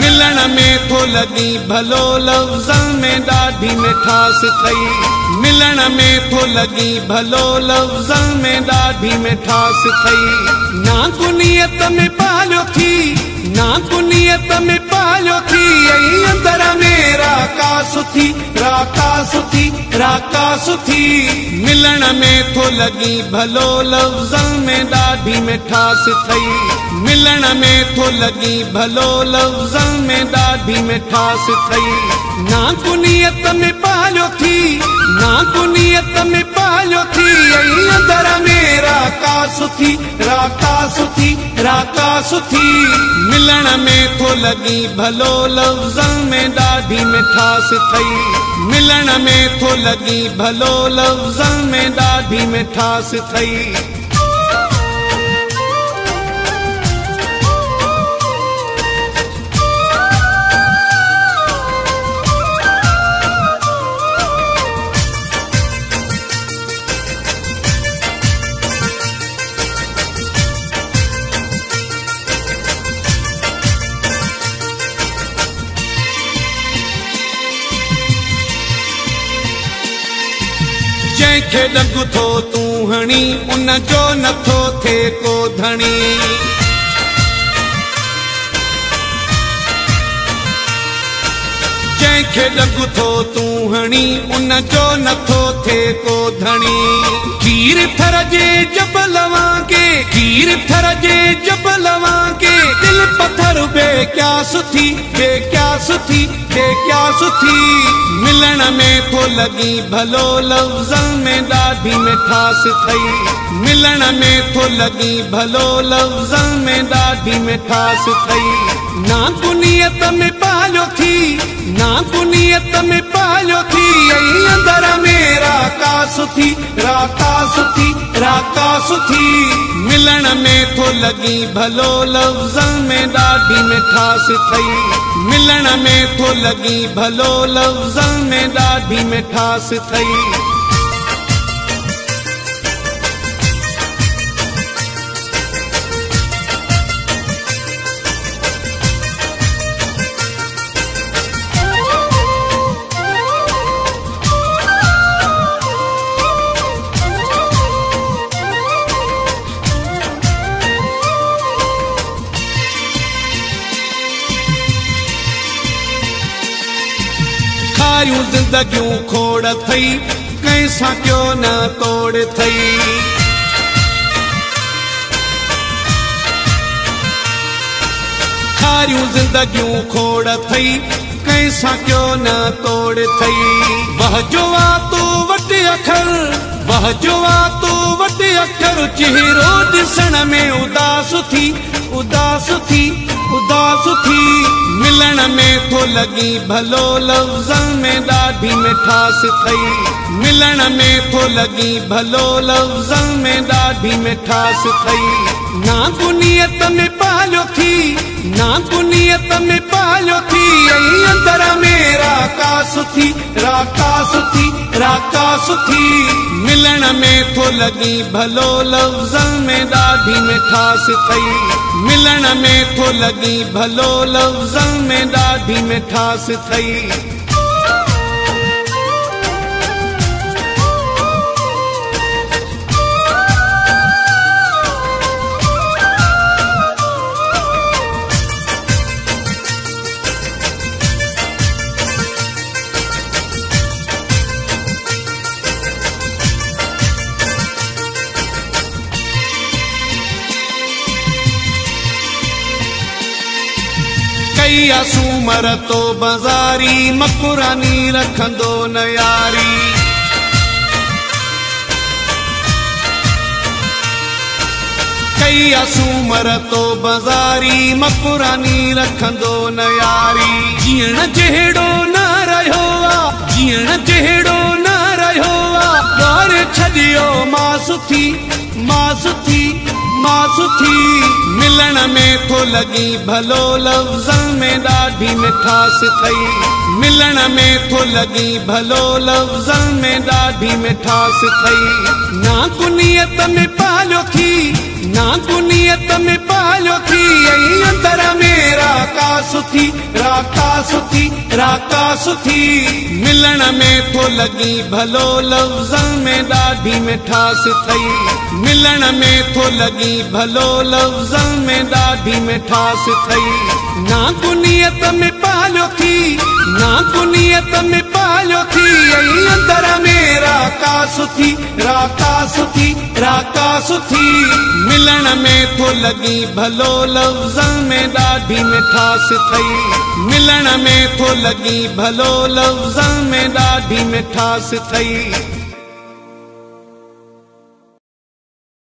मिलण में थो लगी भलो लफ्ज़न में ॾाढी मिठास थई। मिलण में थो लगी भलो लफ्ज़न में ॾाढी मिठास थई। ना कुनियत में पालियो थी, ना कुनियत में पालियो थी, ऐं अंदर में राका सुथी, राका सुथी, राका सुथी। मिलण में थो लगी भलो लफ्ज़न में ॾाढी मिठास थई। मिलण में थो लगी भलो लफ्ज़न में ॾाढी मिठास थई। ना कुनियत में पालियो थी, ना कुनियत में पालियो थी, ऐं अंदर में राका सुथी, राका सुथी, राका सुथी। मिलण में थो लगी भलो लफ्ज़न में ॾाढी मिठास थई। मिलण में थो लगी भलो लफ्ज़न में ॾाढी मिठास थई। जंहिंखे ॾंग थो तूं हणी, उन जो नथो थे को धणी। जंहिंखे ॾंग थो तूं हणी, उन जो नथो थे को धणी। कीर थर जे जबल वांगे, कीर थर जे जबल वांगे, दिल पत्थर बे क्या सुथी, बे क्या सुथी, बे क्या सुथी। मिलण में थो लगी भलो लफ्ज़न में ॾाढी मिठास थई। मिलण में थो लगी भलो लफ्ज़न में ॾाढी मिठास थई। ना कुनियत में पालियो थी, ना कुनियत में पालियो थी, ऐं अंदर में राका सुथी, राका सुथी, राका सुथी। मिलण में थो लगी भलो लफ्ज़न में ॾाढी मिठास थई। मिलण में थो लगी भलो लफ्ज़न में ॾाढी मिठास थई। खारियूं ज़िंदगियूं खोड़ थई, कंहिंसां क्यों न तोड़ थई। खारियूं ज़िंदगियूं खोड़ थई, कंहिंसां क्यों न तोड़ थई। वहजो आ तो वट अखर, वहजो आ तो वट अखर, चेहरो ॾिसण में उदास थी, उदास थी, उदास थी। मिलण में थो लगी भलो लफ्ज़न में ॾाढी मिठास थई। मिलण में थो लगी भलो लफ्ज़न में ॾाढी मिठास थई। ना कुनियत में पालियो थी, ना कुनियत में पालियो थी, ऐं अंदर में राका सुथी, राका सुथी, राका सुथी। मिलण में थो लगी भलो लफ्ज़न में ॾाढी मिठास थई। मिलण में थो लगी भलो लफ्ज़न में ॾाढी मिठास थई। सूमर तो बाज़ारी, मकुरानी रखंदो न यारी। कैया सूमर तो बाज़ारी, मकुरानी रखंदो न यारी। जीअण जहिड़ो न रहियो आ, जीअण जहिड़ो न रहियो आ, ॿार छॾियो मां सुथी, मां सुथी, मां सुथी। मिलण में थो लगी भलो लफ्ज़न में ॾाढी मिठास थई। मिलण में थो लगी भलो लफ्ज़न में ॾाढी मिठास थई। ना कुनियत में पालियो थी, ना कुनियत में पालो थी अंदर मेरा कासुथी राकासुथी मिलण में थो लगी भलो लफ्ज़न में ॾाढी मिठास थई मिलण में थो लगी भलो लफ्ज़न में ॾाढी मिठास थई ना कुनियत में पालो थी अंदर मेरा राकासुथी मिलण में थो लगी भलो लफ्ज़न में ॾाढी मिठास थई मिलण में थो लगी भलो लफ्ज़न में ॾाढी मिठास थई।